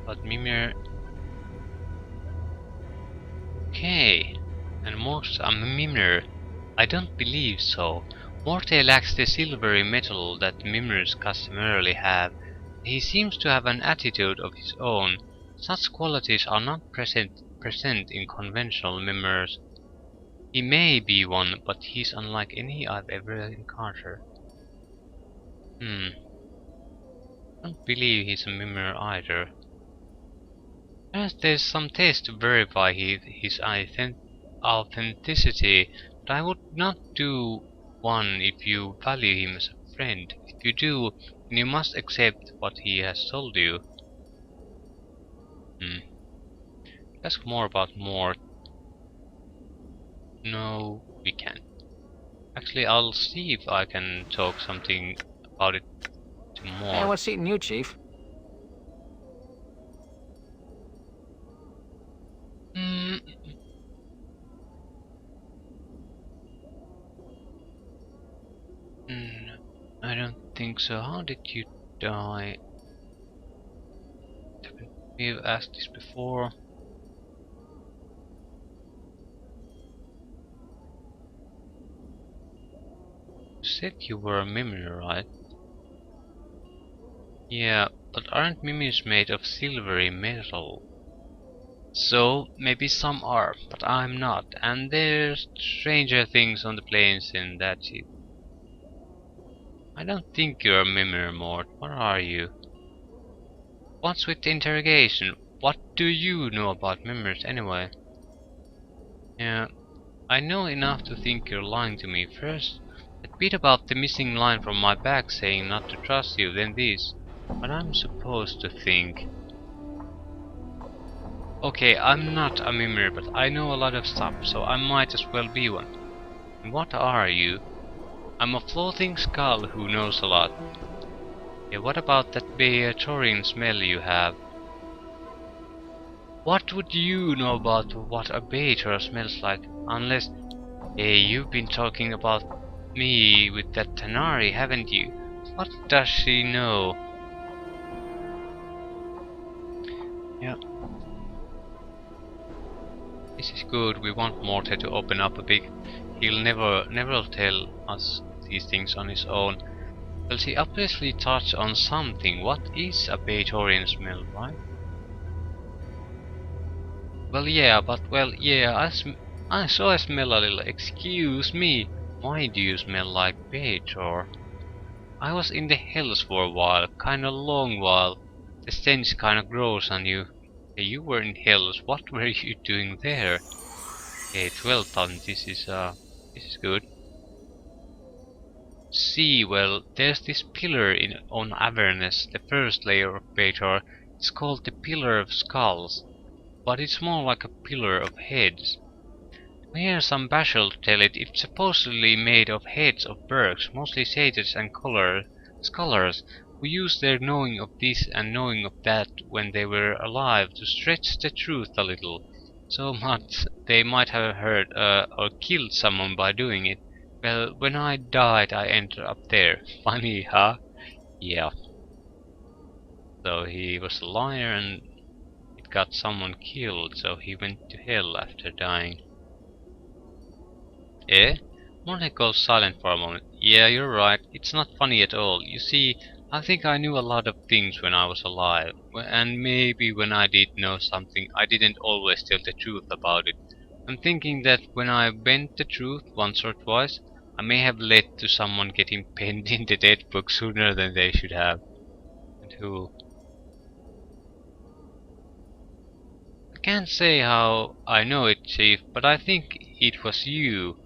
But Mimir... Okay. And Mort's a Mimir. I don't believe so. Morte lacks the silvery metal that Mimirs customarily have. He seems to have an attitude of his own. Such qualities are not present in conventional Mimirs. He may be one, but he's unlike any I've ever encountered. I don't believe he's a Mimir either. There's some test to verify his authenticity, but I would not do one if you value him as a friend. If you do, then you must accept what he has told you. Ask more about Mort. No, we can't. Actually, I'll see if I can talk something about it to Mort. Hey, what's eating you, Chief? I don't think so. How did you die? We've asked this before. You said you were a Mimir, right? Yeah, but aren't Mimirs made of silvery metal? So, maybe some are, but I'm not, and there's stranger things on the plains than that shit. I don't think you're a Mimir, Mort. What are you? What's with the interrogation? What do you know about Mimirs anyway? Yeah, I know enough to think you're lying to me. First, that bit about the missing line from my bag saying not to trust you, then this. What I'm supposed to think. Okay, I'm not a Mimir, but I know a lot of stuff, so I might as well be one. And what are you? I'm a floating skull who knows a lot. Yeah, what about that Beatorian smell you have? What would you know about what a Beator smells like? Unless... Hey, you've been talking about me with that Tanari, haven't you? What does she know? Yeah. This is good, we want Morte to open up a bit. He'll never tell us these things on his own. Well, she obviously touched on something. What is a Beatorian smell, right? Well, yeah, I saw I smell a little. Excuse me, why do you smell like Beator? I was in the Hells for a while, kinda long while. The stench kinda grows on you. Hey, you were in Hells, what were you doing there? Okay, 12,000, this is good. See, well, there's this pillar on Avernus, the first layer of Beator. It's called the Pillar of Skulls, but it's more like a pillar of heads. I hear some bashful tell it's supposedly made of heads of bergs, mostly sages and scholars, who used their knowing of this and knowing of that when they were alive to stretch the truth a little, so much they might have hurt or killed someone by doing it. Well, when I died I entered up there. Funny, huh? Yeah. So he was a liar and it got someone killed, so he went to hell after dying. Eh? Morte goes silent for a moment. Yeah, you're right. It's not funny at all. You see, I think I knew a lot of things when I was alive. And maybe when I did know something, I didn't always tell the truth about it. I'm thinking that when I bent the truth once or twice, I may have led to someone getting penned in the dead book sooner than they should have. And who? I can't say how I know it, Chief, but I think it was you.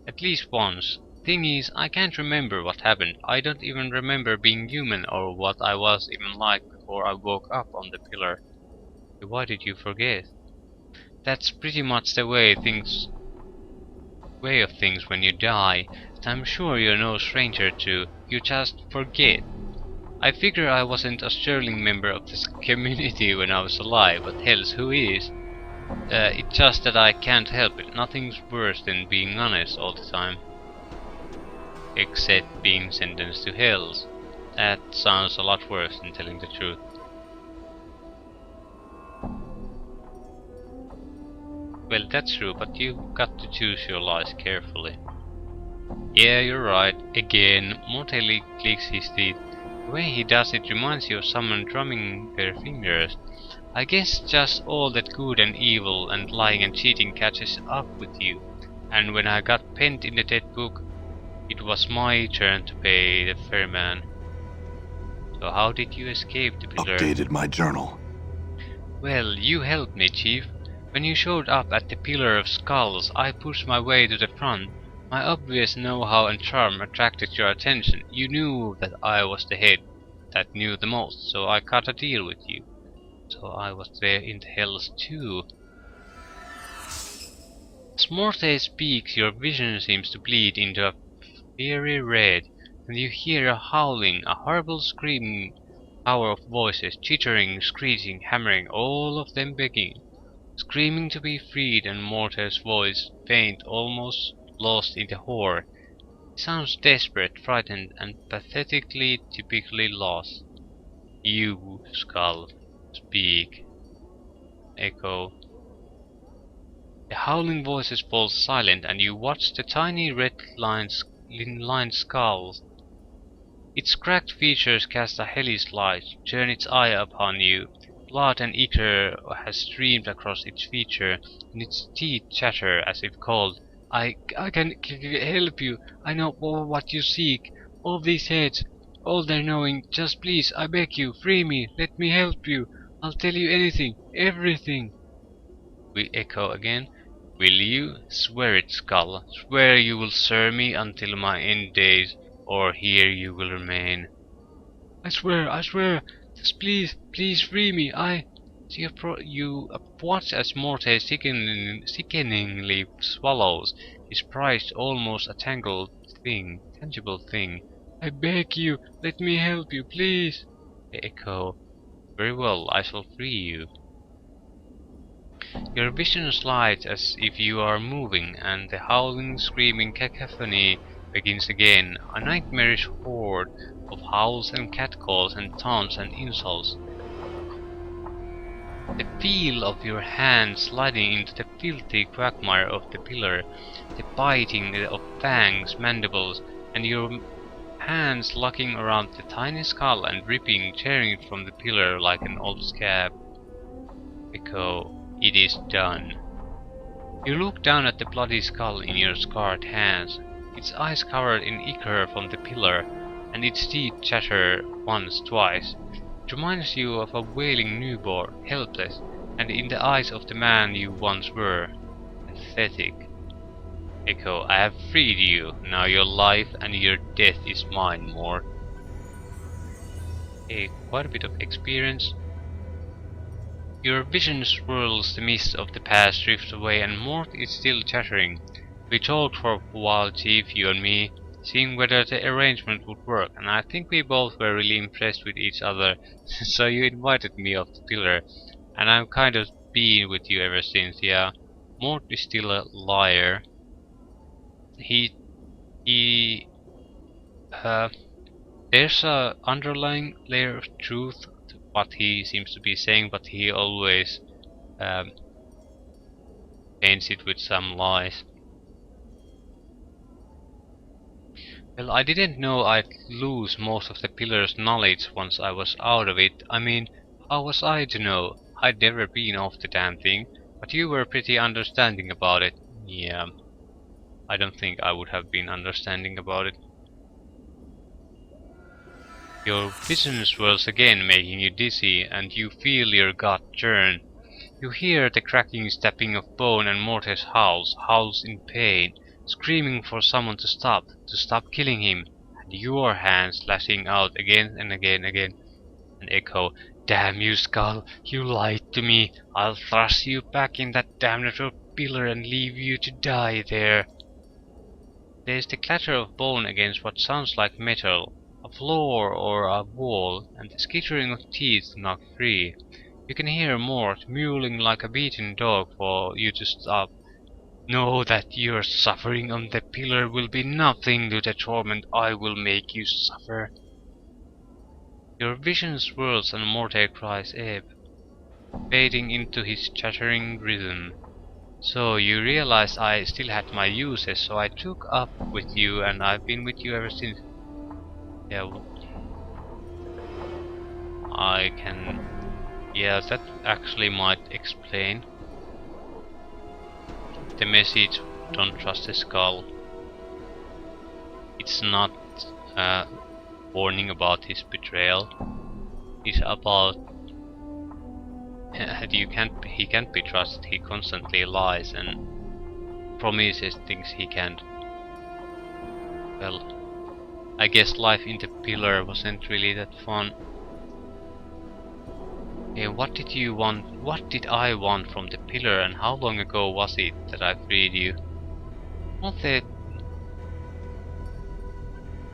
At least once. Thing is, I can't remember what happened. I don't even remember being human or what I was even like before I woke up on the pillar. Why did you forget? That's pretty much the way of things when you die, that I'm sure you're no stranger to. You just forget. I figure I wasn't a sterling member of this community when I was alive, but hells, who is? It's just that I can't help it. Nothing's worse than being honest all the time. Except being sentenced to hells. That sounds a lot worse than telling the truth. Well, that's true, but you've got to choose your lies carefully. Yeah, you're right. Again, Mortelli clicks his teeth. The way he does it reminds you of someone drumming their fingers. I guess just all that good and evil and lying and cheating catches up with you. And when I got penned in the dead book, it was my turn to pay the ferryman. So how did you escape the pillar? Updated my journal. Well, you helped me, Chief. When you showed up at the Pillar of Skulls, I pushed my way to the front. My obvious know-how and charm attracted your attention. You knew that I was the head that knew the most, so I cut a deal with you. So I was there in the hells too. As Morte speaks, your vision seems to bleed into a fiery red, and you hear a howling, a horrible screaming tower of voices, chittering, screeching, hammering, all of them begging, screaming to be freed, and Morte's voice, faint, almost lost in the horror. He sounds desperate, frightened, and pathetically typically lost. You, Skull, speak. Echo. The howling voices fall silent, and you watch the tiny red-lined skull. Its cracked features cast a hellish light, turn its eye upon you. Blood and ichor has streamed across its feature, and its teeth chatter as if cold. I can help you. I know what you seek. All these heads, all their knowing. Just please, I beg you, free me. Let me help you. I'll tell you anything, everything. We echo again. Will you? Swear it, Skull. Swear you will serve me until my end days, or here you will remain. I swear. Just please free me. You watch as Morte sickeningly swallows his prized, almost a tangible thing. I beg you, let me help you, please. They echo. Very well, I shall free you. Your vision slides as if you are moving, and the howling, screaming cacophony begins again, a nightmarish horde of howls and catcalls and taunts and insults. The feel of your hand sliding into the filthy quagmire of the pillar, the biting of fangs, mandibles, and your hands locking around the tiny skull and ripping, tearing it from the pillar like an old scab. Echo. It is done. You look down at the bloody skull in your scarred hands, its eyes covered in ichor from the pillar, and its teeth chatter once, twice. It reminds you of a wailing newborn, helpless, and in the eyes of the man you once were, pathetic. Echo, I have freed you. Now your life and your death is mine, Mort. Quite a bit of experience. Your vision swirls, the mist of the past drifts away, and Mort is still chattering. We talked for a while, Chief, you and me, seeing whether the arrangement would work, and I think we both were really impressed with each other, so you invited me off the pillar, and I've kind of been with you ever since, yeah. Mort is still a liar. There's a underlying layer of truth to what he seems to be saying, but he always um, paints it with some lies. Well, I didn't know I'd lose most of the pillar's knowledge once I was out of it. I mean, how was I to know? I'd never been off the damn thing, but you were pretty understanding about it. Yeah, I don't think I would have been understanding about it. Your vision swirls again, making you dizzy, and you feel your gut turn. You hear the cracking, snapping of bone, and Mortis howls in pain, screaming for someone to stop killing him, and your hands lashing out again and again. And echo, damn you, Skull, you lied to me. I'll thrust you back in that damnable pillar and leave you to die there. There's the clatter of bone against what sounds like metal, a floor or a wall, and the skittering of teeth knocked free. You can hear Mort mewling like a beaten dog for you to stop. Know that your suffering on the pillar will be nothing to the torment I will make you suffer. Your vision swirls and Morte cries ebb, fading into his chattering rhythm. So you realized I still had my uses, so I took up with you and I've been with you ever since. Yeah, I can... Yeah, that actually might explain the message, don't trust the skull. It's not a warning about his betrayal. It's about he can't be trusted. He constantly lies and promises things he can't. Well, I guess life in the pillar wasn't really that fun. Yeah, what did you want? What did I want from the pillar, and how long ago was it that I freed you? More said,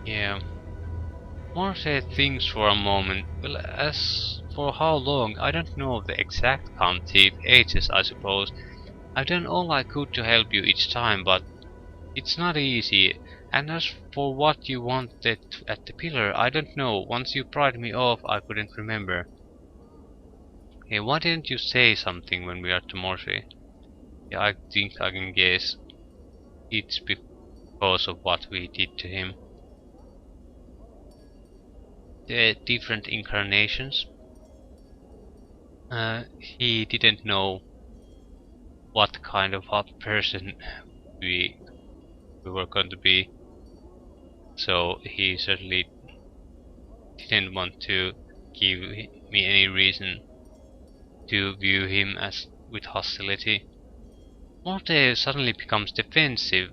yeah, more said things for a moment. Well, as for how long, I don't know the exact count, Chief. Ages, I suppose. I've done all I could to help you each time, but it's not easy. And as for what you wanted at the pillar, I don't know. Once you pried me off, I couldn't remember. Hey, why didn't you say something when we are to Morsi? Yeah, I think I can guess. It's because of what we did to him. The different incarnations. He didn't know what kind of a person we were going to be, so he certainly didn't want to give me any reason to view him as with hostility. Morte suddenly becomes defensive.